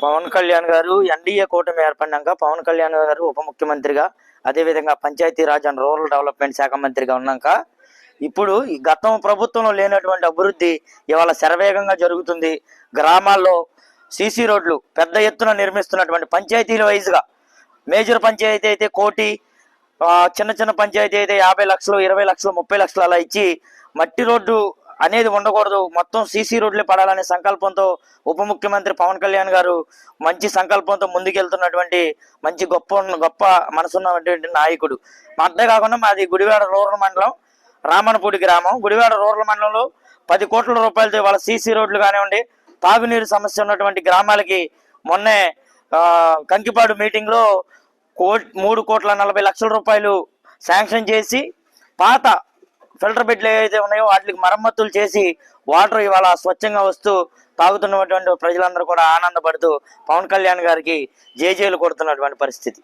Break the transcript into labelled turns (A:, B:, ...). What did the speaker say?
A: పవన్ కళ్యాణ్ గారు ఎన్డీఏ కూటమి ఏర్పడినాక పవన్ కళ్యాణ్ గారు ఉప ముఖ్యమంత్రిగా, అదేవిధంగా పంచాయతీరాజ్ అండ్ రూరల్ డెవలప్మెంట్ శాఖ మంత్రిగా ఉన్నాక ఇప్పుడు ఈ గతం ప్రభుత్వంలో లేనటువంటి అభివృద్ధి ఇవాళ శరవేగంగా జరుగుతుంది. గ్రామాల్లో సీసీ రోడ్లు పెద్ద ఎత్తున నిర్మిస్తున్నటువంటి పంచాయతీల వైజ్గా మేజర్ పంచాయతీ అయితే 1 కోటి, చిన్న చిన్న పంచాయతీ అయితే 50 లక్షలు, 20 లక్షలు, 30 లక్షలు అలా ఇచ్చి మట్టి రోడ్డు అనేది ఉండకూడదు, మొత్తం సీసీ రోడ్లే పడాలనే సంకల్పంతో ఉప ముఖ్యమంత్రి పవన్ కళ్యాణ్ గారు మంచి సంకల్పంతో ముందుకెళ్తున్నటువంటి మంచి గొప్ప మనసున్నటువంటి నాయకుడు. అంతేకాకుండా మాది గుడివాడ రూరల్ మండలం రామనపూడి గ్రామం. గుడివాడ రూరల్ మండలంలో 10 కోట్ల రూపాయలతో వాళ్ళ సీసీ రోడ్లు కానివ్వండి, తాగునీరు సమస్య ఉన్నటువంటి గ్రామాలకి మొన్నే కంకిపాడు మీటింగ్లో 3,40,00,000 రూపాయలు శాంక్షన్ చేసి పాత ఫిల్టర్ బెడ్లు ఏవైతే ఉన్నాయో వాటికి మరమ్మతులు చేసి వాటర్ ఇవాళ స్వచ్ఛంగా వస్తూ తాగుతున్నటువంటి ప్రజలందరూ కూడా ఆనందపడుతూ పవన్ కళ్యాణ్ గారికి జేజేలు కొడుతున్నటువంటి పరిస్థితి.